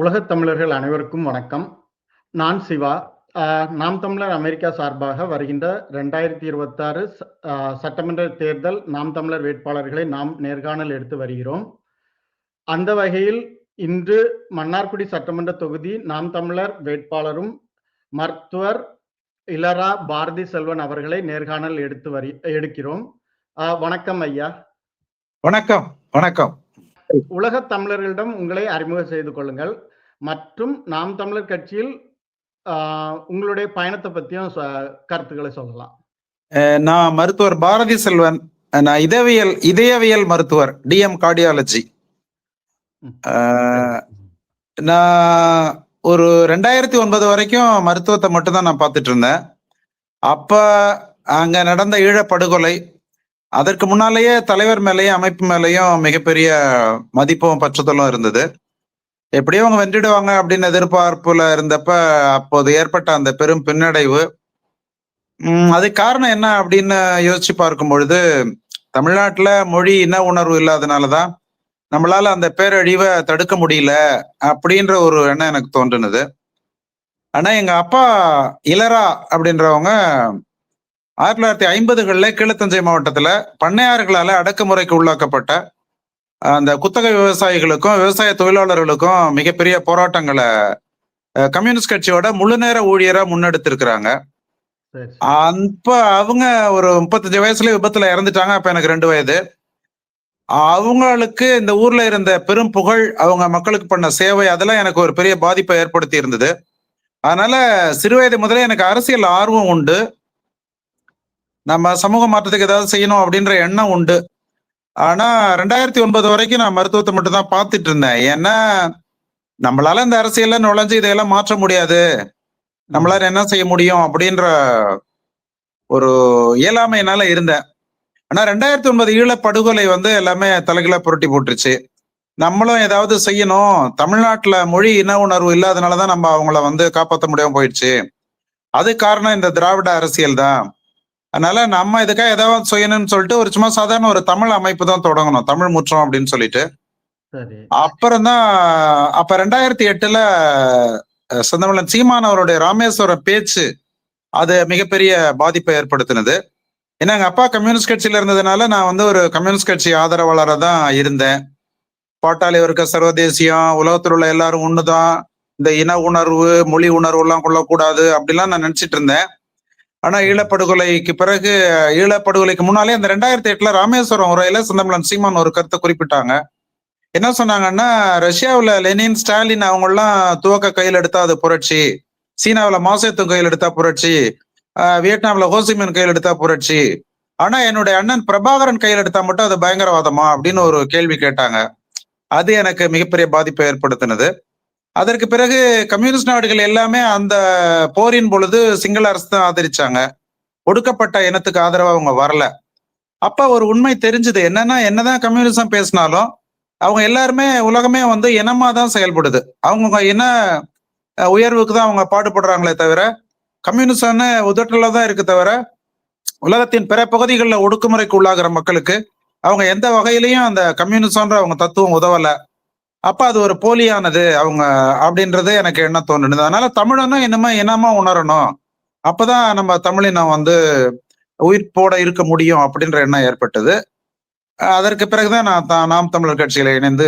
உலகத் தமிழர்கள் அனைவருக்கும் வணக்கம். நான் சிவா. நாம் தமிழர் அமெரிக்கா சார்பாக வருகின்ற 2026 சட்டமன்ற தேர்தல் நாம் தமிழர் வேட்பாளர்களை நாம் நேர்காணல் எடுத்து வருகிறோம். அந்த வகையில் இன்று மன்னார்குடி சட்டமன்ற தொகுதி நாம் தமிழர் வேட்பாளரும் மருத்துவர் இலரா பாரதி செல்வன் அவர்களை நேர்காணல் எடுக்கிறோம். வணக்கம் ஐயா. வணக்கம். வணக்கம். உலகத் தமிழர்களிடம் உங்களை அறிமுகம் செய்து கொள்ளுங்கள். மற்றும் நாம் தமிழர் கட்சியில் உங்களுடைய பயணத்தை பற்றியும் கருத்துக்களை சொல்லலாம். நான் மருத்துவர் பாரதி செல்வன். நான் இதயவியல் மருத்துவர், டிஎம் கார்டியாலஜி. நான் ஒரு 2009 வரைக்கும் மருத்துவத்தை மட்டும்தான் நான் பார்த்துட்டு இருந்தேன். அப்ப அங்க நடந்த ஈழப்படுகொலை, அதற்கு முன்னாலேயே தலைவர் மேலேயும் அமைப்பு மேலேயும் மிகப்பெரிய மதிப்பும் பற்றுதலும் இருந்தது. எப்படியும் அவங்க வென்றிடுவாங்க அப்படின்னு எதிர்பார்ப்புல இருந்தப்ப அப்போது ஏற்பட்ட அந்த பெரும் பின்னடைவு, அது காரணம் என்ன அப்படின்னு யோசிச்சு பார்க்கும் பொழுது, தமிழ்நாட்டுல மொழி இன உணர்வு இல்லாதனாலதான் நம்மளால அந்த பேரழிவை தடுக்க முடியல அப்படின்ற ஒரு எண்ணம் எனக்கு தோன்றுனது. ஆனா எங்க அப்பா இலரா அப்படின்றவங்க 1950களில் கீழத்தஞ்சை மாவட்டத்துல பண்ணையாறுகளால அடக்குமுறைக்கு உள்ளாக்கப்பட்ட அந்த குத்தகை விவசாயிகளுக்கும் விவசாய தொழிலாளர்களுக்கும் மிகப்பெரிய போராட்டங்களை கம்யூனிஸ்ட் கட்சியோட முழு நேர ஊழியரா முன்னெடுத்திருக்கிறாங்க. அப்ப அவங்க ஒரு 35 வயசுல விபத்துல இறந்துட்டாங்க. அப்ப எனக்கு 2 வயது. அவங்களுக்கு இந்த ஊர்ல இருந்த பெரும் புகழ், அவங்க மக்களுக்கு பண்ண சேவை, அதெல்லாம் எனக்கு ஒரு பெரிய பாதிப்பை ஏற்படுத்தி இருந்தது. அதனால சிறுவயது முதலே எனக்கு அரசியல் ஆர்வம் உண்டு. நம்ம சமூக மாற்றத்துக்கு ஏதாவது செய்யணும் அப்படின்ற எண்ணம் உண்டு. ஆனா 2009 வரைக்கும் நான் மருத்துவத்தை மட்டும் தான் பார்த்துட்டு இருந்தேன். ஏன்னா நம்மளால இந்த அரசியல்ல நுழைஞ்சு இதையெல்லாம் மாற்ற முடியாது, நம்மளால என்ன செய்ய முடியும் அப்படின்ற ஒரு இயலாமையினால இருந்தேன். ஆனா 2009 ஈழப்படுகொலை எல்லாமே தலைகீழா புரட்டி போட்டுருச்சு. நம்மளும் ஏதாவது செய்யணும், தமிழ்நாட்டுல மொழி இன உணர்வு இல்லாதனாலதான் நம்ம அவங்கள காப்பாற்ற முடியாம போயிடுச்சு, அது காரணம் இந்த திராவிட அரசியல் தான். அதனால நம்ம இதுக்காக ஏதாவது செய்யணும்னு சொல்லிட்டு ஒரு சும்மா சாதாரண ஒரு தமிழ் அமைப்பு தான் தொடங்கணும், தமிழ் முற்றம் அப்படின்னு சொல்லிட்டு. அப்புறம் தான் அப்ப 2008ல செந்தமிழன் சீமான் அவருடைய ராமேஸ்வரம் பேச்சு அது மிகப்பெரிய பாதிப்பை ஏற்படுத்தினது. ஏன்னா எங்க அப்பா கம்யூனிஸ்ட் கட்சியில இருந்ததுனால நான் ஒரு கம்யூனிஸ்ட் கட்சி ஆதரவாளராக தான் இருந்தேன். பாட்டாளி வர்க்க சர்வதேசியம், உலகத்தில் உள்ள எல்லாரும் ஒண்ணுதான், இந்த இன உணர்வு மொழி உணர்வு எல்லாம் கொள்ளக்கூடாது அப்படிலாம் நான் நினைச்சிட்டு இருந்தேன். ஆனா ஈழப்படுகொலைக்கு முன்னாலே அந்த 2008ல ராமேஸ்வரம் உரையில செந்தமிழன் சீமான் ஒரு கருத்தை குறிப்பிட்டாங்க. என்ன சொன்னாங்கன்னா, ரஷ்யாவுல லெனின், ஸ்டாலின் அவங்க எல்லாம் துவக்க கையில் எடுத்தா அது புரட்சி, சீனாவில மாசேத்துங் கையில் எடுத்தா புரட்சி, வியட்நாம்ல ஹோசிமின் கையில் எடுத்தா புரட்சி, ஆனா என்னுடைய அண்ணன் பிரபாகரன் கையில் எடுத்தா மட்டும் அது பயங்கரவாதமா அப்படின்னு ஒரு கேள்வி கேட்டாங்க. அது எனக்கு மிகப்பெரிய பாதிப்பை ஏற்படுத்தினது. அதற்கு பிறகு கம்யூனிஸ்ட் நாடுகள் எல்லாமே அந்த போரின் பொழுது சிங்கள அரசு தான் ஆதரிச்சாங்க, ஒடுக்கப்பட்ட இனத்துக்கு ஆதரவா அவங்க வரல. அப்ப ஒரு உண்மை தெரிஞ்சது, என்னதான் கம்யூனிசம் பேசினாலும் அவங்க எல்லாருமே உலகமே இனமா தான் செயல்படுது, அவங்க இன உயர்வுக்கு தான் அவங்க பாடுபடுறாங்களே தவிர கம்யூனிசம்னு உதட்டல தான் இருக்கு தவிர உலகத்தின் பிற பகுதிகளில் ஒடுக்குமுறைக்கு உள்ளாகிற மக்களுக்கு அவங்க எந்த வகையிலையும் அந்த கம்யூனிசம்ன்ற அவங்க தத்துவம் உதவல. அப்ப அது ஒரு போலியானது அவங்க அப்படின்றது எனக்கு என்ன தோணுது. அதனால தமிழனும் இனிமே இனமா உணரணும், அப்பதான் நம்ம தமிழினம் உயிர்ப்போட இருக்க முடியும் அப்படின்ற எண்ணம் ஏற்பட்டது. அதற்கு பிறகுதான் நான் நாம் தமிழர் கட்சியில இணைந்து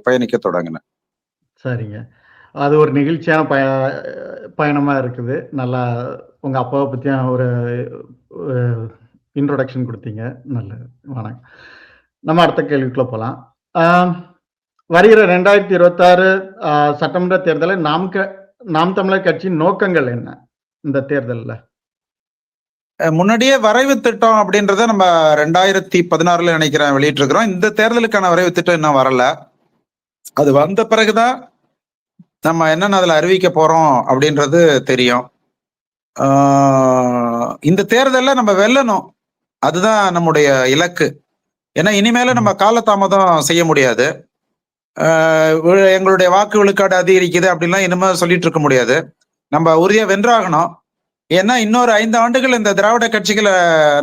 பயணிக்க தொடங்கினேன். சரிங்க, அது ஒரு நிகழ்ச்சியான பயணமா இருக்குது. நல்லா உங்க அப்பாவை பத்தியும் ஒரு இன்ட்ரோடக்ஷன் கொடுத்தீங்க. நல்லது, வணக்கம். நம்ம அடுத்த கேள்விக்குள்ள போலாம். வருகிற 2026 சட்டமன்ற தேர்தலில் நாம் தமிழர் கட்சியின் நோக்கங்கள் என்ன? இந்த தேர்தலில் முன்னாடியே வரைவு திட்டம் அப்படின்றத நம்ம 2016 நினைக்கிறேன் வெளியிட்டு இருக்கிறோம். இந்த தேர்தலுக்கான வரைவு திட்டம் இன்னும் வரல. அது வந்த பிறகுதான் நம்ம என்னென்ன அதுல அறிவிக்க போறோம் அப்படின்றது தெரியும். இந்த தேர்தலில் நம்ம வெல்லணும், அதுதான் நம்முடைய இலக்கு. ஏன்னா இனிமேல நம்ம காலதாமதம் செய்ய முடியாது. எங்களுடைய வாக்கு விழுக்காடு அதிகரிக்குது அப்படின்லாம் இனிமே சொல்லிட்டு இருக்க முடியாது. நம்ம உறுதியா வென்றாகணும். ஏன்னா இன்னொரு 5 ஆண்டுகள் இந்த திராவிட கட்சிகளை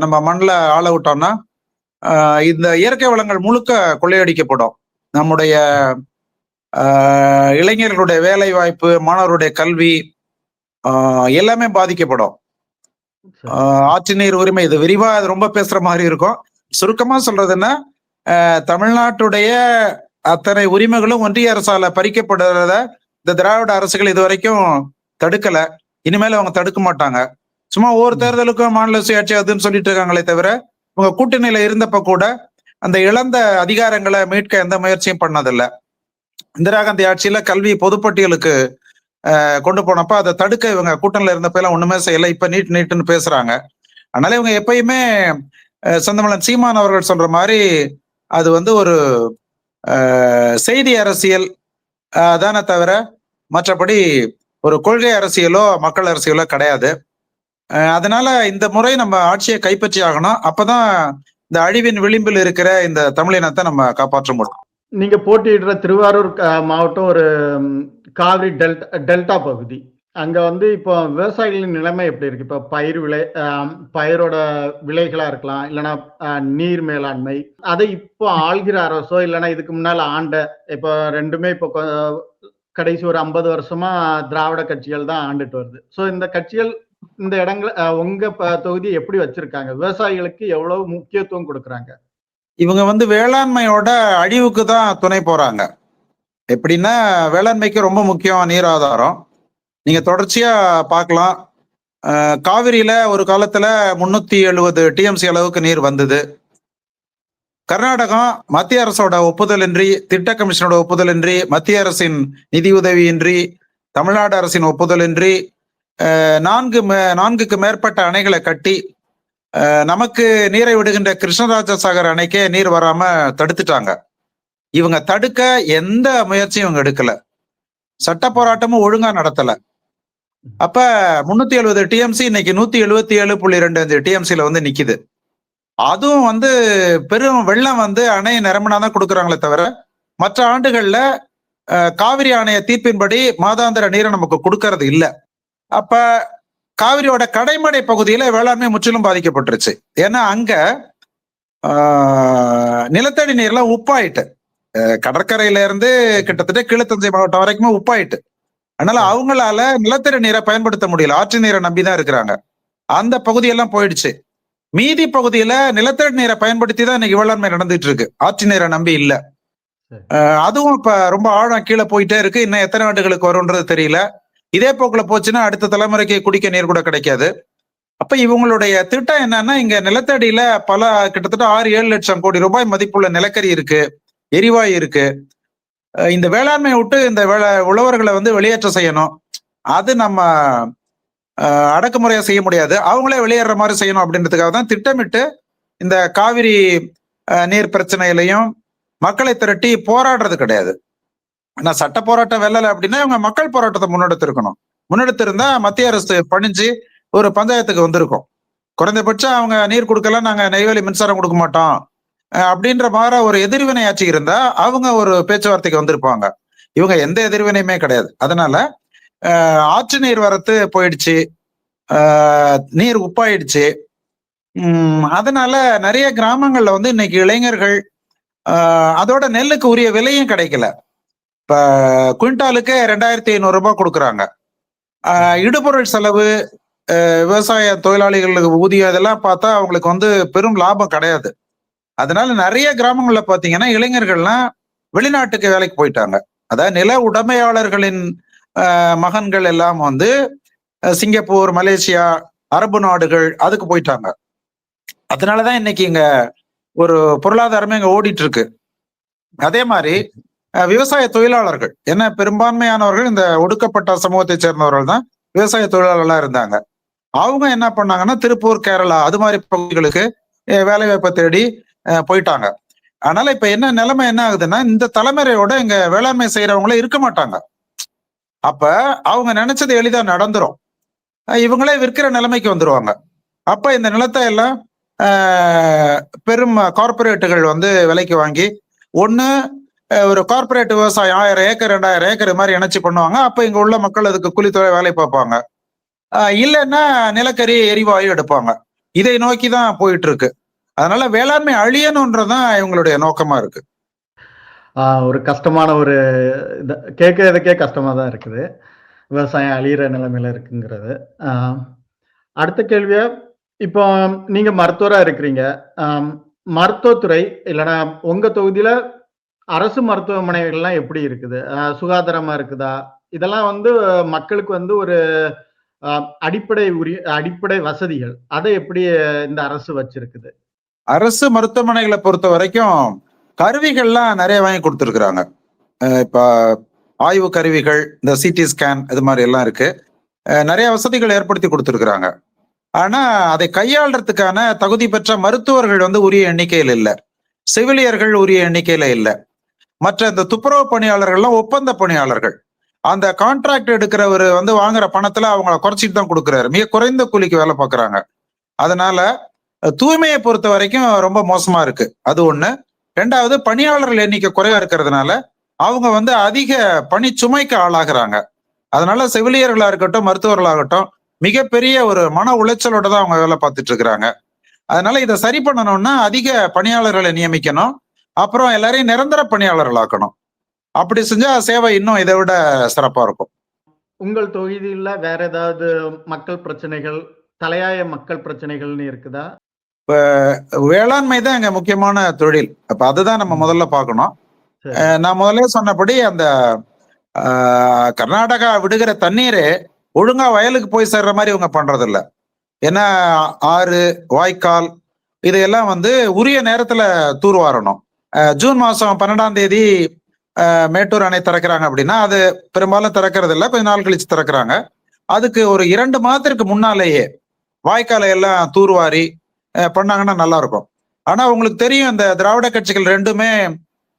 நம்ம மண்ணில் ஆள விட்டோம்னா இந்த இயற்கை வளங்கள் முழுக்க கொள்ளையடிக்கப்படும். நம்முடைய இளைஞர்களுடைய வேலை வாய்ப்பு, மாணவருடைய கல்வி எல்லாமே பாதிக்கப்படும். ஆற்று நீர் உரிமை இது விரிவா அது ரொம்ப பேசுற மாதிரி இருக்கும். சுருக்கமா சொல்றதுன்னா தமிழ்நாட்டுடைய அத்தனை உரிமைகளும் ஒன்றிய அரசால பறிக்கப்படுறத இந்த திராவிட அரசுகள் இது வரைக்கும் தடுக்கல. இனிமேல் அவங்க தடுக்க மாட்டாங்க. சும்மா ஒவ்வொரு தேர்தலுக்கும் மாநில சுயாட்சி அதுன்னு சொல்லிட்டு இருக்காங்களே தவிர இவங்க கூட்டணியில இருந்தப்ப கூட அந்த இழந்த அதிகாரங்களை மீட்க எந்த முயற்சியும் பண்ணதில்லை. இந்திரா காந்தி ஆட்சியில கல்வி பொதுப்பட்டியலுக்கு கொண்டு போனப்ப அதை தடுக்க இவங்க கூட்டணியில இருந்தப்ப எல்லாம் ஒண்ணுமே செய்யல. இப்ப நீட்டுன்னு பேசுறாங்க. அதனால இவங்க எப்பயுமே செந்தமிழன் சீமான் அவர்கள் சொல்ற மாதிரி அது வந்து ஒரு செய்தி அரசியல் தானே தவிர மற்றபடி ஒரு கொள்கை அரசியலோ மக்கள் அரசியலோ கிடையாது. அதனால இந்த முறை நம்ம ஆட்சியை கைப்பற்றி ஆகணும். அப்பதான் இந்த அழிவின் விளிம்பில் இருக்கிற இந்த தமிழினத்தை நம்ம காப்பாற்ற முடியும். நீங்க போட்டியிடுற திருவாரூர் மாவட்டம் ஒரு காவிரி டெல்டா பகுதி. அங்க வந்து இப்போ விவசாயிகளின் நிலைமை எப்படி இருக்கு? இப்போ பயிரோட விலைகளா இருக்கலாம், இல்லைன்னா நீர் மேலாண்மை. அதை இப்போ ஆள்கிற அரசோ இல்லைன்னா இதுக்கு முன்னால இப்போ ரெண்டுமே இப்போ கடைசி ஒரு 50 வருஷமா திராவிட கட்சிகள் தான் ஆண்டுட்டு வருது. ஸோ இந்த கட்சிகள் இந்த இடங்கள் உங்க தொகுதியை எப்படி வச்சிருக்காங்க? விவசாயிகளுக்கு எவ்வளவு முக்கியத்துவம் கொடுக்குறாங்க? இவங்க வந்து வேளாண்மையோட அழிவுக்கு தான் துணை போறாங்க. எப்படின்னா வேளாண்மைக்கு ரொம்ப முக்கியம் நீர் ஆதாரம். நீங்க தொடர்ச்சியா பார்க்கலாம். காவிரியில ஒரு காலத்துல 370 டிஎம்சி அளவுக்கு நீர் வந்தது. கர்நாடகம் மத்திய அரசோட ஒப்புதலின்றி, திட்ட கமிஷனோட ஒப்புதலின்றி, மத்திய அரசின் நிதி உதவியின்றி, தமிழ்நாடு அரசின் ஒப்புதலின்றி 4க்கு மேற்பட்ட அணைகளை கட்டி நமக்கு நீரை விடுகின்ற கிருஷ்ணராஜ சாகர் அணைக்கே நீர் வராம தடுத்துட்டாங்க. இவங்க தடுக்க எந்த முயற்சியும் இவங்க எடுக்கல. சட்ட போராட்டமும் ஒழுங்கா நடத்தல. அப்ப 370 டிஎம்சி இன்னைக்கு 177.25 டிஎம்சில வந்து நிக்குது. அதுவும் வந்து பெரும் வெள்ளம் வந்து அணையை நிரம்பினாதான் கொடுக்குறாங்களே தவிர மற்ற ஆண்டுகள்ல காவிரி ஆணைய தீர்ப்பின்படி மாதாந்திர நீரை நமக்கு கொடுக்கறது இல்ல. அப்ப காவிரியோட கடைமடை பகுதியில வேளாண்மை முற்றிலும் பாதிக்கப்பட்டுருச்சு. ஏன்னா அங்க நிலத்தடி நீர்லாம் உப்பாயிட்டு, கடற்கரையில இருந்து கிட்டத்தட்ட கீழத்தஞ்சை மாவட்டம் வரைக்குமே உப்பாயிட்டு. அதனால அவங்களால நிலத்தடி நீரை பயன்படுத்த முடியல. ஆற்று நீரை நம்பிதான் இருக்கிறாங்க. அந்த பகுதியெல்லாம் போயிடுச்சு. மீதி பகுதியில நிலத்தடி நீரை பயன்படுத்தி தான் இன்னைக்கு வேளாண்மை நடந்துட்டு இருக்கு. ஆற்று நீரை நம்பி இல்ல. அதுவும் இப்ப ரொம்ப ஆழம் கீழே போயிட்டே இருக்கு. இன்னும் எத்தனை ஆண்டுகளுக்கு வரும்ன்றது தெரியல. இதே போக்குல போச்சுன்னா அடுத்த தலைமுறைக்கு குடிக்க நீர் கூட கிடைக்காது. அப்ப இவங்களுடைய திட்டம் என்னன்னா, இங்க நிலத்தடியில கிட்டத்தட்ட 6-7 லட்சம் கோடி ரூபாய் மதிப்புள்ள நிலக்கரி இருக்கு, எரிவாயு இருக்கு. இந்த வேளாண்மை விட்டு இந்த உழவர்களை வந்து வெளியேற்ற செய்யணும். அது நம்ம அடக்குமுறையா செய்ய முடியாது. அவங்களே வெளியேற மாதிரி செய்யணும் அப்படின்றதுக்காக தான் திட்டமிட்டு இந்த காவிரி நீர் பிரச்சனையிலையும் மக்களை திரட்டி போராடுறது கிடையாது. ஆனா சட்ட போராட்டம் வெல்லல அப்படின்னா இவங்க மக்கள் போராட்டத்தை முன்னெடுத்திருக்கணும். முன்னெடுத்திருந்தா மத்திய அரசு பணிஞ்சு ஒரு பஞ்சாயத்துக்கு வந்திருக்கும். குறைந்தபட்சம் அவங்க நீர் கொடுக்கல, நாங்க நெய்வேலி மின்சாரம் கொடுக்க மாட்டோம் அப்படின்ற மாதிரி ஒரு எதிர்வினை ஆட்சி இருந்தா அவங்க ஒரு பேச்சுவார்த்தைக்கு வந்திருப்பாங்க. இவங்க எந்த எதிர்வினையுமே கிடையாது. அதனால ஆற்று நீர் வரத்து போயிடுச்சு, நீர் உப்பாயிடுச்சு. அதனால நிறைய கிராமங்கள்ல வந்து இன்னைக்கு இளைஞர்கள் அதோட நெல்லுக்கு உரிய விலையும் கிடைக்கல. இப்ப குவிண்டாலுக்கு 2500 ரூபாய் கொடுக்குறாங்க. இடுபொருள் செலவு, விவசாய தொழிலாளிகளுக்கு ஊதியம் இதெல்லாம் பார்த்தா அவங்களுக்கு வந்து பெரும் லாபம் கிடையாது. அதனால நிறைய கிராமங்கள்ல பாத்தீங்கன்னா இளைஞர்கள்லாம் வெளிநாட்டுக்கு வேலைக்கு போயிட்டாங்க. அதாவது நில உடைமையாளர்களின் மகன்கள் எல்லாம் வந்து சிங்கப்பூர், மலேசியா, அரபு நாடுகள் அதுக்கு போயிட்டாங்க. அதனாலதான் இன்னைக்கு இங்க ஒரு பொருளாதாரமே இங்க ஓடிட்டு இருக்கு. அதே மாதிரி விவசாய தொழிலாளர்கள், ஏன்னா பெரும்பான்மையானவர்கள் இந்த ஒடுக்கப்பட்ட சமூகத்தை சேர்ந்தவர்கள் தான் விவசாய தொழிலாளர்களா இருந்தாங்க. அவங்க என்ன பண்ணாங்கன்னா திருப்பூர், கேரளா அது மாதிரி பகுதிகளுக்கு வேலை வாய்ப்பை தேடி போயிட்டாங்க. அதனால இப்ப என்ன நிலைமை என்ன ஆகுதுன்னா, இந்த தலைமுறையோட இங்க வேளாண்மை செய்யறவங்களே இருக்க மாட்டாங்க. அப்ப அவங்க நினைச்சது எளிதா நடந்துரும். இவங்களே விற்கிற நிலைமைக்கு வந்துருவாங்க. அப்ப இந்த நிலத்தை எல்லாம் பெரும் கார்பரேட்டுகள் வந்து விலைக்கு வாங்கி ஒண்ணு ஒரு கார்பரேட் விவசாயம் 1000 ஏக்கர் 2000 ஏக்கர் மாதிரி இணைச்சு பண்ணுவாங்க. அப்ப இங்க உள்ள மக்கள் அதுக்கு கூலித்தொகை வேலை பார்ப்பாங்க. இல்லைன்னா நிலக்கரி, எரிவாயு எடுப்பாங்க. இதை நோக்கிதான் போயிட்டு இருக்கு. அதனால வேளாண்மை அழியணும்ன்றதான் இவங்களுடைய நோக்கமா இருக்கு. ஒரு கஷ்டமான ஒரு கேட்கறதுக்கே கஷ்டமா தான் இருக்குது. விவசாயம் அழியிற நிலைமையில இருக்குங்கிறது. ஆ அடுத்த கேள்வியா, இப்போ நீங்க மருத்துவரா இருக்கிறீங்க. ஆம் மருத்துவத்துறை இல்லன்னா உங்க தொகுதியில அரசு மருத்துவமனைகள்லாம் எப்படி இருக்குது? சுகாதாரமா இருக்குதா? இதெல்லாம் வந்து மக்களுக்கு வந்து ஒரு அ அடிப்படை வசதிகள். அத எப்படி இந்த அரசு வச்சிருக்குது? அரசு மருத்துவமனைகளை பொறுத்த வரைக்கும் கருவிகள்லாம் நிறைய வாங்கி கொடுத்துருக்குறாங்க. இப்ப ஆய்வு கருவிகள், இந்த சிடி ஸ்கேன் இது மாதிரி எல்லாம் இருக்கு. நிறைய வசதிகள் ஏற்படுத்தி கொடுத்துருக்குறாங்க. ஆனா அதை கையாளுறதுக்கான தகுதி பெற்ற மருத்துவர்கள் வந்து உரிய எண்ணிக்கையில் இல்லை. செவிலியர்கள் உரிய எண்ணிக்கையில இல்லை. மற்ற இந்த துப்புரவு பணியாளர்கள்லாம் ஒப்பந்த பணியாளர்கள். அந்த கான்ட்ராக்ட் எடுக்கிறவர் வந்து வாங்குற பணத்துல அவங்கள குறைச்சிட்டு தான் கொடுக்குறாரு. மிக குறைந்த கூலிக்கு வேலை பார்க்குறாங்க. அதனால தூய்மையை பொறுத்த வரைக்கும் ரொம்ப மோசமா இருக்கு. அது ஒண்ணு. 2வது பணியாளர்கள் எண்ணிக்கை குறைவா இருக்கிறதுனால அவங்க வந்து அதிக பணி சுமைக்கு ஆளாகிறாங்க. அதனால செவிலியர்களா இருக்கட்டும், மருத்துவர்களாகட்டும் மிகப்பெரிய ஒரு மன உளைச்சலோட தான் அவங்க வேலை பார்த்துட்டு இருக்கிறாங்க. அதனால இதை சரி பண்ணணும்னா அதிக பணியாளர்களை நியமிக்கணும். அப்புறம் எல்லாரையும் நிரந்தர பணியாளர்கள் ஆக்கணும். அப்படி செஞ்சா சேவை இன்னும் இதை விட சிறப்பா இருக்கும். உங்கள் தொகுதியில வேற ஏதாவது மக்கள் பிரச்சனைகள், தலையாய மக்கள் பிரச்சனைகள்னு இருக்குதா? வேளாண்மை தான் எங்க முக்கியமான தொழில். அப்ப அதுதான் நம்ம முதல்ல பார்க்கணும். சரி. நான் முதல்ல சொன்னபடி அந்த கர்நாடகா விடுகிற தண்ணீரே ஒழுங்கா வயலுக்கு போய் சேர்ற மாதிரி இவங்க பண்றது இல்ல. ஏன்னா ஆறு, வாய்க்கால் இதையெல்லாம் வந்து உரிய நேரத்துல தூர்வாரணும். ஜூன் மாசம் 12ஆம் தேதி மேட்டூர் அணை திறக்கிறாங்க அப்படின்னா அது பெரும்பாலும் திறக்கிறது இல்லை, கொஞ்ச நாள் கழிச்சு திறக்கிறாங்க. அதுக்கு ஒரு 2 மாதத்திற்கு முன்னாலேயே வாய்க்காலை எல்லாம் தூர்வாரி பண்ணாங்கன்னா நல்லா இருக்கும். ஆனா உங்களுக்கு தெரியும், இந்த திராவிட கட்சிகள் ரெண்டுமே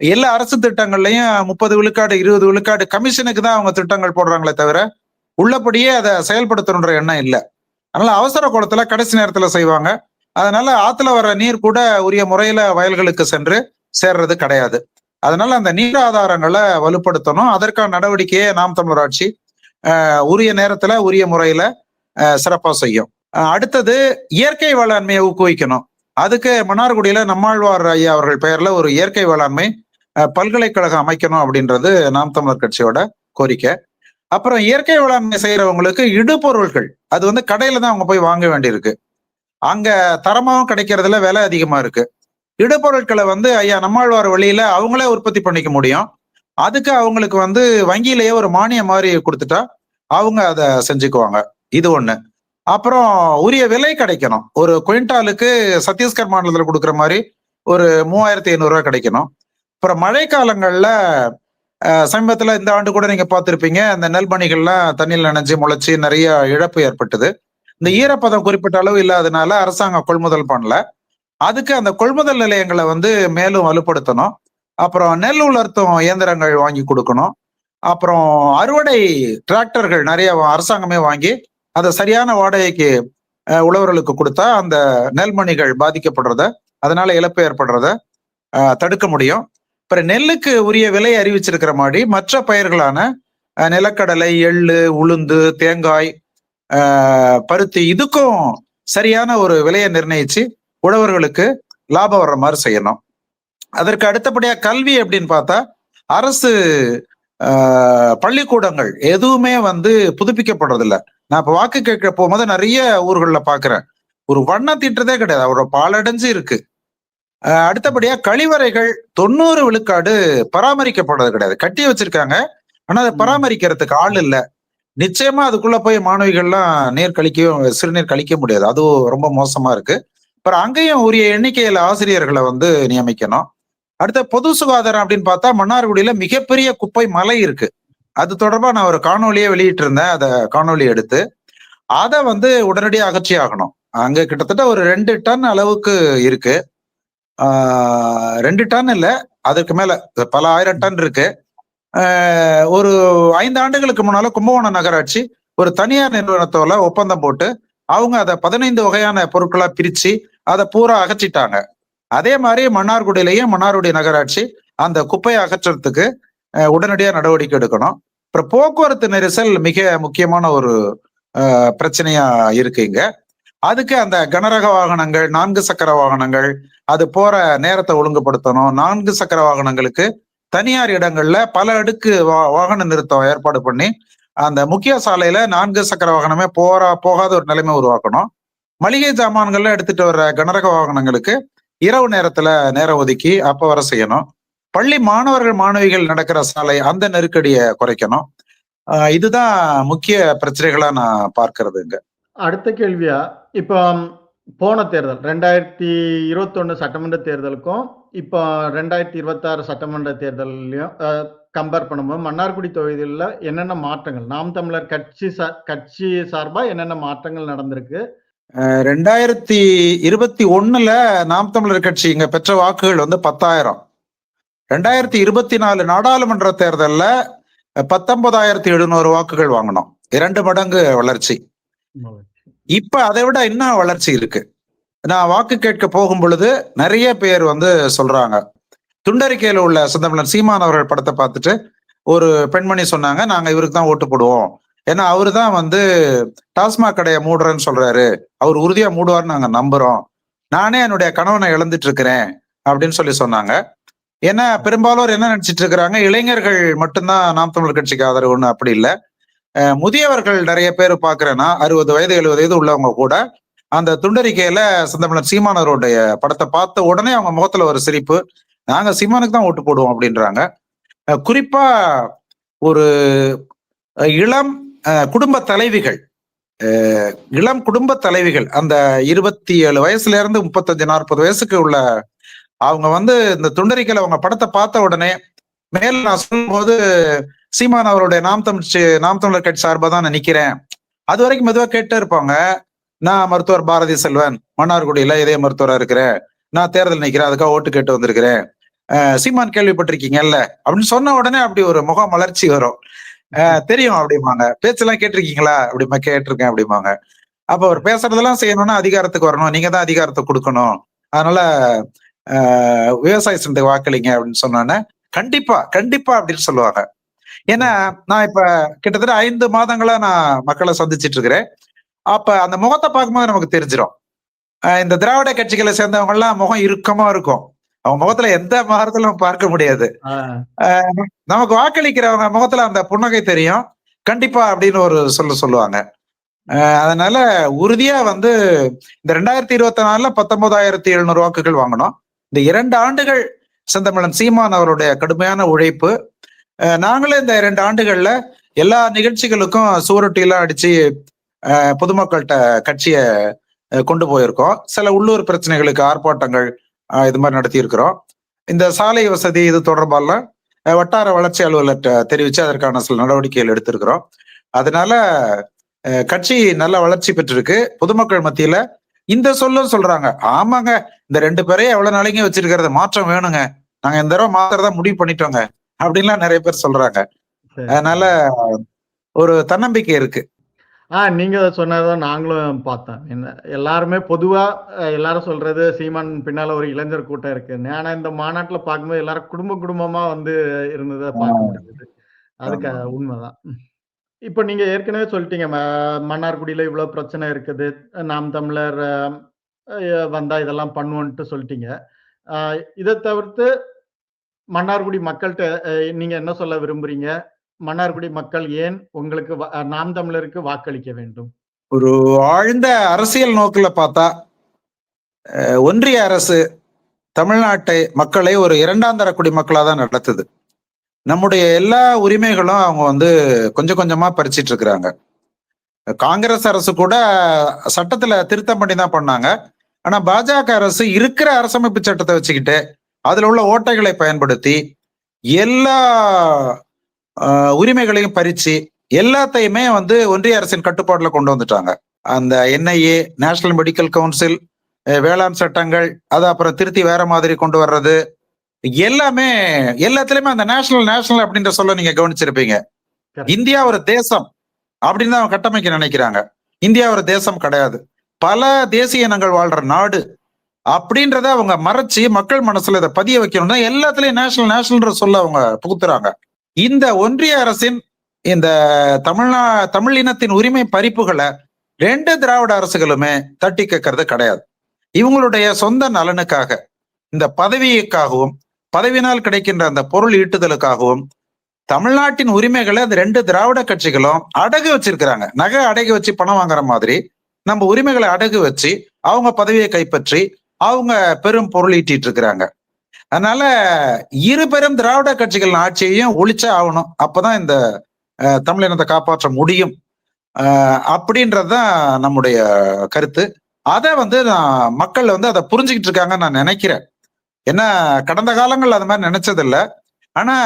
எல்லா அரசு திட்டங்கள்லயும் 30 விழுக்காடு 20 விழுக்காடு கமிஷனுக்கு தான் அவங்க திட்டங்கள் போடுறாங்களே தவிர உள்ளபடியே அதை செயல்படுத்தணுன்ற எண்ணம் இல்லை. அதனால அவசர கோலத்துல கடைசி நேரத்துல செய்வாங்க. அதனால ஆத்துல வர்ற நீர் கூட உரிய முறையில வயல்களுக்கு சென்று சேர்றது கிடையாது. அதனால அந்த நீர் ஆதாரங்களை வலுப்படுத்தணும். அதற்கான நடவடிக்கையை நாம் தமிழர் ஆட்சி உரிய நேரத்துல உரிய முறையில சிறப்பா செய்யும். அடுத்தது இயற்கை வேளாண்மையை ஊக்குவிக்கணும். அதுக்கு மன்னார்குடியில நம்மாழ்வார் ஐயா அவர்கள் பெயர்ல ஒரு இயற்கை வேளாண்மை பல்கலைக்கழகம் அமைக்கணும் அப்படின்றது நாம் தமிழர் கட்சியோட கோரிக்கை. அப்புறம் இயற்கை வேளாண்மை செய்யறவங்களுக்கு இடுபொருள்கள் அது வந்து கடையில தான் அவங்க போய் வாங்க வேண்டியிருக்கு. அங்க தரமாவும் கிடைக்கிறதுல விலை அதிகமா இருக்கு. இடுபொருட்களை வந்து ஐயா நம்மாழ்வார் வழியில அவங்களே உற்பத்தி பண்ணிக்க முடியும். அதுக்கு அவங்களுக்கு வந்து வங்கியிலேயே ஒரு மானியம் மாதிரி கொடுத்துட்டா அவங்க அதை செஞ்சுக்குவாங்க. இது ஒண்ணு. அப்புறம் உரிய விலை கிடைக்கணும். ஒரு குவிண்டாலுக்கு சத்தீஸ்கர் மாநிலத்தில் கொடுக்குற மாதிரி ஒரு 3500 ரூபாய் கிடைக்கணும். அப்புறம் மழை காலங்கள்ல சமீபத்துல இந்த ஆண்டு கூட நீங்க பார்த்திருப்பீங்க, அந்த நெல்மணிகள்லாம் தண்ணியில் நனைஞ்சு முளைச்சு நிறைய இழப்பு ஏற்பட்டது. இந்த ஈரப்பதம் குறிப்பிட்ட அளவு இல்லாதனால அரசாங்கம் கொள்முதல் பண்ணல. அதுக்கு அந்த கொள்முதல் நிலையங்களை வந்து மேலும் வலுப்படுத்தணும். அப்புறம் நெல் உலர்த்தும் இயந்திரங்கள் வாங்கி கொடுக்கணும். அப்புறம் அறுவடை டிராக்டர்கள் நிறைய அரசாங்கமே வாங்கி அதை சரியான வாடகைக்கு உழவர்களுக்கு கொடுத்தா அந்த நெல்மணிகள் பாதிக்கப்படுறத, அதனால இழப்பு ஏற்படுறத தடுக்க முடியும். அப்புறம் நெல்லுக்கு உரிய விலை அறிவிச்சிருக்கிற மாதிரி மற்ற பயிர்களான நிலக்கடலை, எள்ளு, உளுந்து, தேங்காய், பருத்தி இதுக்கும் சரியான ஒரு விலையை நிர்ணயிச்சு உழவர்களுக்கு லாபம் வர்ற மாதிரி செய்யணும். அதற்கு அடுத்தபடியா கல்வி அப்படின்னு பார்த்தா அரசு பள்ளிக்கூடங்கள் எதுவுமே வந்து புதுப்பிக்கப்படுறது இல்லை. நான் இப்ப வாக்கு கேட்க போகும்போது நிறைய ஊர்களில் பாக்குறேன், ஒரு வண்ணம் தீட்டுறதே கிடையாது, அவரோட பாலடைஞ்சு இருக்கு. அடுத்தபடியா கழிவறைகள் 90 விழுக்காடு பராமரிக்கப்படுறது கிடையாது. கட்டி வச்சிருக்காங்க, ஆனா அதை பராமரிக்கிறதுக்கு ஆள் இல்லை. நிச்சயமா அதுக்குள்ள போய் மாணவிகள்லாம் சிறுநீர் கழிக்க முடியாது. அதுவும் ரொம்ப மோசமா இருக்கு. அப்புறம் அங்கேயும் உரிய எண்ணிக்கையில ஆசிரியர்களை வந்து நியமிக்கணும். அடுத்த பொது சுகாதாரம் அப்படின்னு பார்த்தா மன்னார்குடியில மிகப்பெரிய குப்பை மலை இருக்கு. அது தொடர்பா நான் ஒரு காணொலியே வெளியிட்டு இருந்தேன். அதை காணொலி எடுத்து அதை வந்து உடனடியாக அகற்றி ஆகணும். அங்க கிட்டத்தட்ட ஒரு 2 டன் அளவுக்கு இருக்கு. 2 டன் இல்ல, அதுக்கு மேல பல 1000 டன் இருக்கு. ஒரு 5 ஆண்டுகளுக்கு முன்னால கும்பகோணம் நகராட்சி ஒரு தனியார் நிறுவனத்தோட ஒப்பந்தம் போட்டு அவங்க அதை 15 வகையான பொருட்களா பிரிச்சு அதை பூரா அகற்றிட்டாங்க. அதே மாதிரி மன்னார்குடியிலையும் மன்னார்குடி நகராட்சி அந்த குப்பையை அகற்றத்துக்கு உடனடியாக நடவடிக்கை எடுக்கணும். அப்புறம் போக்குவரத்து நெரிசல் மிக முக்கியமான ஒரு பிரச்சனையா இருக்கு இங்க. அதுக்கு அந்த கனரக வாகனங்கள், 4 சக்கர வாகனங்கள் அது போற நேரத்தை ஒழுங்குபடுத்தணும். 4 சக்கர வாகனங்களுக்கு தனியார் இடங்கள்ல பல அடுக்கு வாகன நிறுத்தம் ஏற்பாடு பண்ணி அந்த முக்கிய சாலையில 4 சக்கர வாகனமே போகாத ஒரு நிலைமை உருவாக்கணும். மளிகை ஜாமான்கள்ல எடுத்துட்டு வர்ற கனரக வாகனங்களுக்கு இரவு நேரத்துல நேரம் ஒதுக்கி அப்ப வர செய்யணும். பள்ளி மாணவர்கள் மாணவிகள் நடக்கிற சாலை அந்த நெருக்கடியை குறைக்கணும். இதுதான் முக்கிய பிரச்சனைகளா நான் பார்க்கறதுங்க. அடுத்த கேள்வியா, இப்போ போன தேர்தல் 2021 சட்டமன்ற தேர்தலுக்கும் இப்போ 2026 சட்டமன்ற தேர்தலையும் கம்பேர் பண்ணும்போது மன்னார்குடி தொகுதியில் என்னென்ன மாற்றங்கள், நாம் தமிழர் கட்சி சார்பா என்னென்ன மாற்றங்கள் நடந்திருக்கு? 2021 நாம் தமிழர் கட்சி இங்க பெற்ற வாக்குகள் 10,000. 2024 நாடாளுமன்ற தேர்தல்ல 19,700 வாக்குகள் வாங்கினோம். 2 மடங்கு வளர்ச்சி. இப்ப அதை விட இன்னும் வளர்ச்சி இருக்கு. நான் வாக்கு கேட்க போகும் பொழுது நிறைய பேர் சொல்றாங்க, துண்டறிக்கையில உள்ள செந்தமிழன் சீமான் அவர்கள் படத்தை பார்த்துட்டு ஒரு பெண்மணி சொன்னாங்க, நாங்க இவருக்கு தான் ஓட்டு போடுவோம், ஏன்னா அவரு தான் டாஸ்மாக் கடையை மூடுறேன்னு சொல்றாரு, அவர் உறுதியா மூடுவார்னு நாங்க நம்புறோம், நானே என்னுடைய கணவனை இழந்துட்டு இருக்கிறேன் அப்படின்னு சொன்னாங்க. ஏன்னா பெரும்பாலும் என்ன நினைச்சிட்டு இருக்கிறாங்க, இளைஞர்கள் மட்டும்தான் நாம் தமிழர் கட்சிக்கு ஆதரவுன்னு. அப்படி இல்லை, முதியவர்கள் நிறைய பேர் பாக்குறேன்னா 60 வயது 70 வயது உள்ளவங்க கூட அந்த துண்டறிக்கையில செந்தமிழன் சீமானவருடைய படத்தை பார்த்த உடனே அவங்க முகத்துல ஒரு சிரிப்பு, நாங்க சீமானுக்கு தான் ஓட்டு போடுவோம் அப்படின்றாங்க. குறிப்பா ஒரு இளம் குடும்ப தலைவிகள், அந்த 27 வயசுல இருந்து 35-40 வயசுக்கு உள்ள அவங்க இந்த துண்டறிக்கையில அவங்க படத்தை பார்த்த உடனே மேல நான் சொல்லும் போது சீமான் அவருடைய நாம் தமிழர் கட்சி சார்பா தான் நான் நிக்கிறேன், அது வரைக்கும் மெதுவா கேட்டே இருப்பாங்க, நான் மருத்துவர் பாரதி செல்வன் மன்னார்குடியில இதய மருத்துவரா இருக்கிறேன், நான் தேர்தல் நிக்கிறேன், அதுக்காக ஓட்டு கேட்டு வந்திருக்கிறேன், சீமான் கேள்விப்பட்டிருக்கீங்கல்ல அப்படின்னு சொன்ன உடனே அப்படி ஒரு முக மலர்ச்சி வரும். தெரியும் அப்படிம்பாங்க, பேச்செல்லாம் கேட்டிருக்கீங்களா அப்படிமா, கேட்டிருக்கேன் அப்படிம்பாங்க. அப்ப அவர் பேசுறதெல்லாம் செய்யணும்னா அதிகாரத்துக்கு வரணும், நீங்க தான் அதிகாரத்தை கொடுக்கணும், அதனால விவசாய சந்தைக்கு வாக்களிங்க அப்படின்னு சொன்னோன்னே கண்டிப்பா கண்டிப்பா அப்படின்னு சொல்லுவாங்க. ஏன்னா நான் இப்ப கிட்டத்தட்ட 5 மாதங்களா நான் மக்களை சந்திச்சிட்டு இருக்கிறேன். அப்ப அந்த முகத்தை பார்க்கும்போது நமக்கு தெரிஞ்சிடும், இந்த திராவிட கட்சிகளை சேர்ந்தவங்க எல்லாம் முகம் இறுக்கமா இருக்கும், அவங்க முகத்துல எந்த மாறுதலும் பார்க்க முடியாது. நமக்கு வாக்களிக்கிறவங்க முகத்துல அந்த புன்னகை தெரியும், கண்டிப்பா அப்படின்னு ஒரு சொல்லுவாங்க. அதனால உறுதியா இந்த 2024 19,700 வாக்குகள் வாங்கணும். இந்த 2 ஆண்டுகள் செந்தமிழன் சீமான் அவருடைய கடுமையான உழைப்பு, நாங்களும் இந்த 2 ஆண்டுகள்ல எல்லா நிகழ்ச்சிகளுக்கும் சுவரொட்டியெல்லாம் அடிச்சு பொதுமக்கள்கிட்ட கட்சியை கொண்டு போயிருக்கோம். சில உள்ளூர் பிரச்சனைகளுக்கு ஆர்ப்பாட்டங்கள் இது மாதிரி நடத்தி இருக்கிறோம். இந்த சாலை வசதி இது தொடர்பாலாம் வட்டார வளர்ச்சி அலுவலர்கிட்ட தெரிவிச்சு அதற்கான சில நடவடிக்கைகள் எடுத்திருக்கிறோம். அதனால கட்சி நல்ல வளர்ச்சி பெற்றிருக்கு. பொதுமக்கள் மத்தியில இந்த சொல்றாங்க, ஆமாங்க இந்த 2 பேரையும் எவ்வளவு நாளைக்கு வச்சிருக்கிறது, மாற்றம் வேணுங்க, நாங்க இந்த தடவை மாத்திரதான் முடிவு பண்ணிட்டோங்க அப்படின்லாம் நிறைய பேர் சொல்றாங்க. அதனால ஒரு தன்னம்பிக்கை இருக்கு. நீங்க சொன்னதான் நாங்களும் பார்த்தோம். எல்லாருமே பொதுவா எல்லாரும் சொல்றது சீமான் பின்னால ஒரு இளைஞர் கூட்டம் இருக்குன்னு. ஆனா இந்த மாநாட்டுல பார்க்கும்போது எல்லாரும் குடும்பமா இருந்ததை பார்க்க முடியுது. அதுக்கு உண்மைதான். இப்ப நீங்க ஏற்கனவே சொல்லிட்டீங்க, மன்னார்குடியில இவ்வளவு பிரச்சனை இருக்குது, நாம் தமிழர் வந்தா இதெல்லாம் பண்ணுவோன்ட்டு சொல்லிட்டீங்க. இதை தவிர்த்து மன்னார்குடி மக்கள்கிட்ட நீங்க என்ன சொல்ல விரும்புறீங்க? மன்னார்குடி மக்கள் ஏன் உங்களுக்கு நாம் தமிழருக்கு வாக்களிக்க வேண்டும்? ஒரு ஆழ்ந்த அரசியல் நோக்கில பார்த்தா ஒன்றிய அரசு தமிழ்நாட்டை மக்களை ஒரு 2ஆம் தர குடிமக்களா தான் நடத்துது. நம்முடைய எல்லா உரிமைகளும் அவங்க கொஞ்சம் கொஞ்சமா பறிச்சிட்டு இருக்கிறாங்க. காங்கிரஸ் அரசு கூட சட்டத்துல திருத்தம் பண்ணி தான் பண்ணாங்க. ஆனா பாஜக அரசு இருக்கிற அரசமைப்பு சட்டத்தை வச்சுக்கிட்டு அதுல உள்ள ஓட்டைகளை பயன்படுத்தி எல்லா உரிமைகளையும் பறிச்சு எல்லாத்தையுமே ஒன்றிய அரசின் கட்டுப்பாடுல கொண்டு வந்துட்டாங்க. அந்த NIA, நேஷனல் மெடிக்கல் கவுன்சில், வேளாண் சட்டங்கள், அது அப்புறம் திருத்தி வேற மாதிரி கொண்டு வர்றது, எல்லாத்துலயுமே அந்த நேஷனல் அப்படின்ற சொல்ல நீங்க கவனிச்சிருப்பீங்க. இந்தியா ஒரு தேசம் அப்படின்னு தான் அவங்க கட்டமைக்க நினைக்கிறாங்க. இந்தியா ஒரு தேசம் கிடையாது, பல தேசிய இனங்கள் வாழ்ற நாடு அப்படின்றத அவங்க மறைச்சு மக்கள் மனசுல இதை பதிய வைக்கணும்னா எல்லாத்துலயும் நேஷனல்ன்ற சொல்ல அவங்க புகுத்துறாங்க. இந்த ஒன்றிய அரசின் இந்த தமிழ் இனத்தின் உரிமை பறிப்புகளை 2 திராவிட அரசுகளுமே தட்டி கேட்கறது கிடையாது. இவங்களுடைய சொந்த நலனுக்காக, இந்த பதவிக்காகவும் பதவியினால் கிடைக்கின்ற அந்த பொருள் ஈட்டுதலுக்காகவும் தமிழ்நாட்டின் உரிமைகளை அந்த 2 திராவிட கட்சிகளும் அடகு வச்சிருக்கிறாங்க. நகை அடகு வச்சு பணம் வாங்குற மாதிரி நம்ம உரிமைகளை அடகு வச்சு அவங்க பதவியை கைப்பற்றி அவங்க பெரும் பொருள் ஈட்டிட்டு இருக்கிறாங்க. அதனால இரு பெரும் திராவிட கட்சிகள் ஆட்சியையும் ஒழிச்சே ஆகணும். அப்பதான் இந்த தமிழினத்தை காப்பாற்ற முடியும் அப்படின்றதுதான் நம்முடைய கருத்து. அதை மக்கள் அதை புரிஞ்சுக்கிட்டு இருக்காங்கன்னு நான் நினைக்கிறேன். ஏன்னா கடந்த காலங்கள் அது மாதிரி நினைச்சதில்ல. ஆனா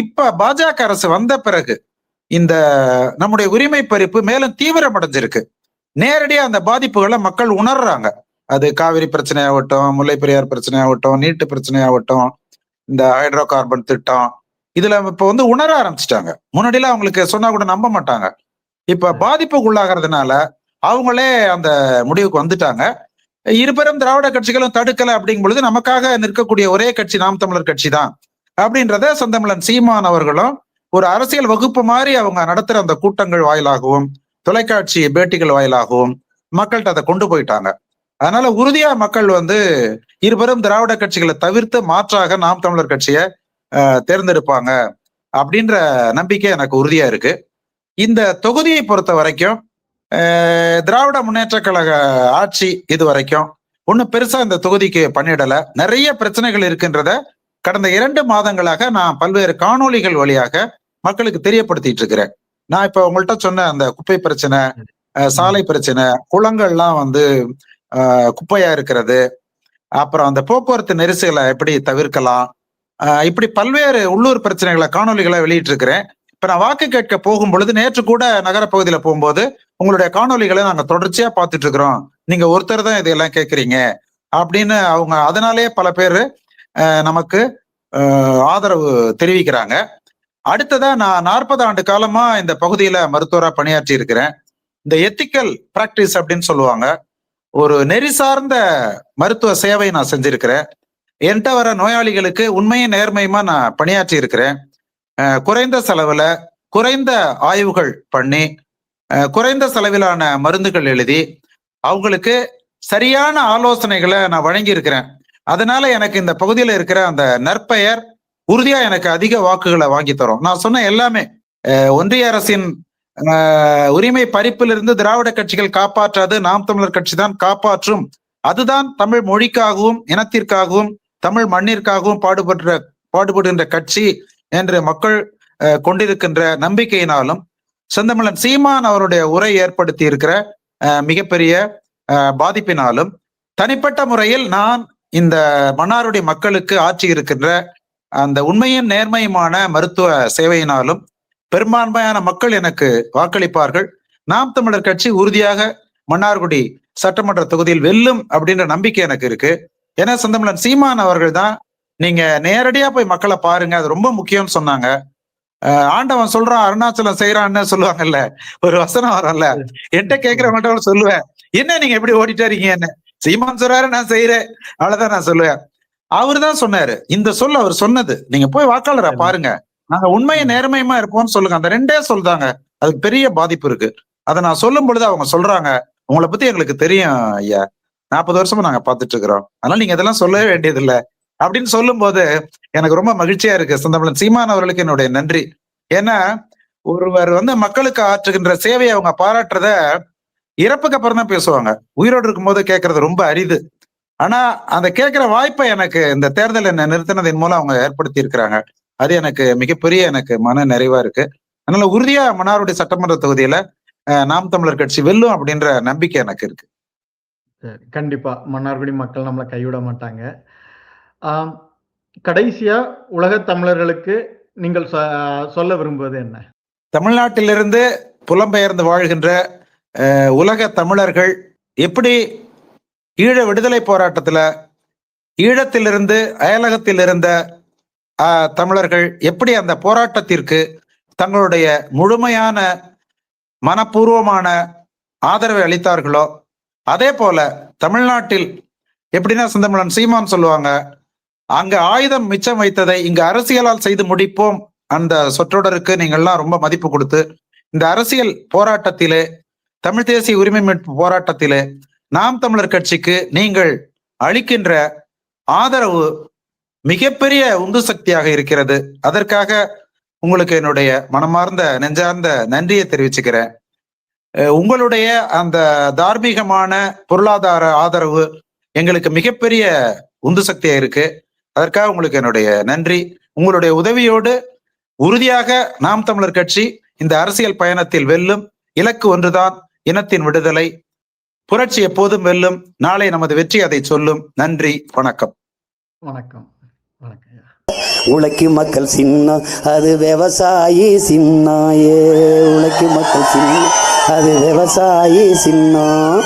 இப்ப பாஜக அரசு வந்த பிறகு இந்த நம்முடைய உரிமை பறிப்பு மேலும் தீவிரம் அடைஞ்சிருக்கு. நேரடியா அந்த பாதிப்புகளை மக்கள் உணர்றாங்க. அது காவிரி பிரச்சனையாகட்டும், முல்லை பெரியார் பிரச்சனையாகட்டும், நீட்டு பிரச்சனையாகட்டும், இந்த ஹைட்ரோ கார்பன் திட்டம், இதுல இப்ப உணர ஆரம்பிச்சிட்டாங்க. முன்னாடிலாம் அவங்களுக்கு சொன்னா கூட நம்ப மாட்டாங்க. இப்ப பாதிப்புக்கு உள்ளாகிறதுனால அவங்களே அந்த முடிவுக்கு வந்துட்டாங்க. இருபெரும் திராவிட கட்சிகளும் தடுக்கல அப்படிங்கும் பொழுது நமக்காக நிற்கக்கூடிய ஒரே கட்சி நாம் தமிழர் கட்சி தான் அப்படின்றத செந்தமிழன் சீமான் அவர்களும் ஒரு அரசியல் வகுப்பு மாதிரி அவங்க நடத்துற அந்த கூட்டங்கள் வாயிலாகவும் தொலைக்காட்சி பேட்டிகள் வாயிலாகவும் மக்கள்கிட்ட அதை கொண்டு போயிட்டாங்க. அதனால உறுதியா மக்கள் இருபெரும் திராவிட கட்சிகளை தவிர்த்து மாற்றாக நாம் தமிழர் கட்சியை தேர்ந்தெடுப்பாங்க அப்படின்ற நம்பிக்கை எனக்கு உறுதியா இருக்கு. இந்த தொகுதியை பொறுத்த வரைக்கும் திராவிட முன்னேற்ற கழக ஆட்சி இது வரைக்கும் ஒன்னும் பெருசா இந்த தொகுதிக்கு பண்ணிடல. நிறைய பிரச்சனைகள் இருக்கின்றத கடந்த 2 மாதங்களாக நான் பல்வேறு காணொளிகள் வழியாக மக்களுக்கு தெரியப்படுத்திட்டு இருக்கிறேன். நான் இப்ப உங்கள்கிட்ட சொன்ன அந்த குப்பை பிரச்சனை, சாலை பிரச்சனை, குளங்கள்லாம் குப்பையா இருக்கிறது, அப்புறம் அந்த போக்குவரத்து நெரிசலை எப்படி தவிர்க்கலாம், இப்படி பல்வேறு உள்ளூர் பிரச்சனைகளை காணொலிகளை வெளியிட்டு இருக்கிறேன். இப்ப நான் வாக்கு கேட்க போகும் பொழுது நேற்று கூட நகர பகுதியில போகும்போது உங்களுடைய காணொலிகளை நாங்க தொடர்ச்சியா பார்த்துட்டு இருக்கிறோம், நீங்க ஒருத்தர் தான் இதையெல்லாம் கேட்கறீங்க அப்படின்னு அவங்க அதனாலேயே பல பேர் நமக்கு ஆதரவு தெரிவிக்கிறாங்க. அடுத்ததா நான் 40 ஆண்டு காலமா இந்த பகுதியில மருத்துவரா பணியாற்றி இருக்கிறேன். இந்த எத்திக்கல் பிராக்டிஸ் அப்படின்னு சொல்லுவாங்க, ஒரு நெறி சார்ந்த மருத்துவ சேவை நான் செஞ்சிருக்கிறேன். என்கிட்ட வர நோயாளிகளுக்கு உண்மையும் நேர்மையுமா நான் பணியாற்றி இருக்கிறேன். குறைந்த செலவுல குறைந்த ஆய்வுகள் பண்ணி குறைந்த செலவிலான மருந்துகள் எழுதி அவங்களுக்கு சரியான ஆலோசனைகளை நான் வழங்கி இருக்கிறேன். அதனால எனக்கு இந்த பகுதியில் இருக்கிற அந்த நற்பெயர் உறுதியா எனக்கு அதிக வாக்குகளை வாங்கி தரும். நான் சொன்ன எல்லாமே ஒன்றிய அரசின் உரிமை பறிப்பிலிருந்து திராவிட கட்சிகள் காப்பாற்றாது, நாம் தமிழர் கட்சி தான் காப்பாற்றும். அதுதான் தமிழ் மொழிக்காகவும் இனத்திற்காகவும் தமிழ் மண்ணிற்காகவும் பாடுபடுகின்ற கட்சி என்று மக்கள் கொண்டிருக்கின்ற நம்பிக்கையினாலும் செந்தமிழன் சீமான் அவருடைய உரை ஏற்படுத்தி இருக்கிற மிகப்பெரிய பாதிப்பினாலும் தனிப்பட்ட முறையில் நான் இந்த மன்னாருடைய மக்களுக்கு ஆற்றி இருக்கின்ற அந்த உண்மையின் நேர்மையுமான மருத்துவ சேவையினாலும் பெரும்பான்மையான மக்கள் எனக்கு வாக்களிப்பார்கள். நாம் தமிழர் கட்சி உறுதியாக மன்னார்குடி சட்டமன்ற தொகுதியில் வெல்லும் அப்படின்ற நம்பிக்கை எனக்கு இருக்கு. ஏன்னா செந்தமிழன் சீமான் அவர்கள் தான் நீங்க நேரடியா போய் மக்களை பாருங்க, அது ரொம்ப முக்கியம்னு சொன்னாங்க. ஆண்டவன் சொல்றான் அருணாச்சலம் செய்யறான்னு சொல்லுவாங்கல்ல, ஒரு வசனம் வரல, என்கிட்ட கேட்கிறவங்கள்ட்ட சொல்லுவேன், என்ன நீங்க எப்படி ஓடிட்டே இருக்கீங்கன்னு. சீமான் சொல்றாரு நான் செய்யறேன், அவ்வளவுதான் நான் சொல்லுவேன். அவரு தான் சொன்னாரு, இந்த சொல் அவர் சொன்னது, நீங்க போய் வாக்காளரை பாருங்க, நாங்க உண்மையை நேர்மையுமா இருப்போம்னு சொல்லுங்க. அந்த 2 சொல்றாங்க, அதுக்கு பெரிய பாதிப்பு இருக்கு. அதை நான் சொல்லும் பொழுது அவங்க சொல்றாங்க, உங்களை பத்தி எங்களுக்கு தெரியும் ஐயா, 40 வருஷமா நாங்க பார்த்துட்டு இருக்கிறோம், அதனால நீங்க இதெல்லாம் சொல்லவே வேண்டியது இல்லை அப்படின்னு சொல்லும் போது எனக்கு ரொம்ப மகிழ்ச்சியா இருக்கு. செந்தமிழன் சீமான் அவர்களுக்கு என்னுடைய நன்றி. ஏன்னா ஒருவர் மக்களுக்கு ஆற்றுகின்ற சேவையை அவங்க பாராட்டுறத இறப்புக்கு அப்புறம் தான் பேசுவாங்க, உயிரோடு இருக்கும் போது கேட்கறது ரொம்ப அரிது. ஆனா அந்த கேட்கிற வாய்ப்பை எனக்கு இந்த தேர்தல் என்ன நிறுத்தினதின் மூலம் அவங்க ஏற்படுத்தி இருக்கிறாங்க. அது எனக்கு மிகப்பெரிய எனக்கு மன நிறைவா இருக்கு. அதனால உறுதியா மன்னார்குடி சட்டமன்ற தொகுதியில நாம் தமிழர் கட்சி வெல்லும் அப்படின்ற நம்பிக்கை எனக்கு இருக்கு. கண்டிப்பா மன்னார்குடி மக்கள் நம்மளை கைவிட மாட்டாங்க. கடைசியா உலக தமிழர்களுக்கு நீங்கள் சொல்ல விரும்புவது என்ன? தமிழ்நாட்டிலிருந்து புலம்பெயர்ந்து வாழ்கின்ற உலக தமிழர்கள் எப்படி ஈழ விடுதலை போராட்டத்துல ஈழத்திலிருந்து அயலகத்தில் இருந்த தமிழர்கள் எப்படி அந்த போராட்டத்திற்கு தங்களுடைய முழுமையான மனப்பூர்வமான ஆதரவை அளித்தார்களோ, அதே போல தமிழ்நாட்டில் எப்படின்னா செந்தமிழன் சீமான் சொல்லுவாங்க, அங்க ஆயுதம் மிச்சம் வைத்ததை இங்க அரசியலால் செய்து முடிப்போம். அந்த சொற்றொடருக்கு நீங்கள்லாம் ரொம்ப மதிப்பு கொடுத்து இந்த அரசியல் போராட்டத்திலே, தமிழ் தேசிய உரிமை மீட்பு போராட்டத்திலே நாம் தமிழர் கட்சிக்கு நீங்கள் அளிக்கின்ற ஆதரவு மிகப்பெரிய உந்து சக்தியாக இருக்கிறது. அதற்காக உங்களுக்கு என்னுடைய மனமார்ந்த நெஞ்சார்ந்த நன்றியை தெரிவிச்சுக்கிறேன். உங்களுடைய அந்த தார்மீகமான பொருளாதார ஆதரவு எங்களுக்கு மிகப்பெரிய உந்து சக்தியா இருக்கு. அதற்காக உங்களுக்கு என்னுடைய நன்றி. உங்களுடைய உதவியோடு உறுதியாக நாம் தமிழர் கட்சி இந்த அரசியல் பயணத்தில் வெல்லும். இலக்கு ஒன்றுதான், இனத்தின் விடுதலை. புரட்சி எப்போதும் வெல்லும். நாளை நமது வெற்றி அதை சொல்லும். நன்றி, வணக்கம். வணக்கம். வணக்கம். உழைக்கும் மக்கள் சின்னம் அது விவசாயி சின்னாயே. உழைக்கும் மக்கள் சின்னம் அது விவசாயி சின்னம்.